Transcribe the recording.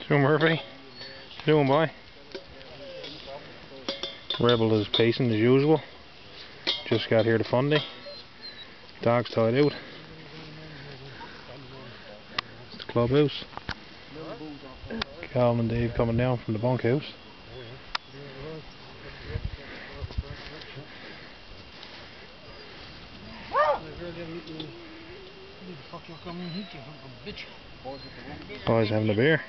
Joe Murphy, how you doing, boy? Rebel is pacing as usual. Just got here to Fundy. Dog's tied out. It's the clubhouse. Calvin and Dave coming down from the bunkhouse. Boys having a beer.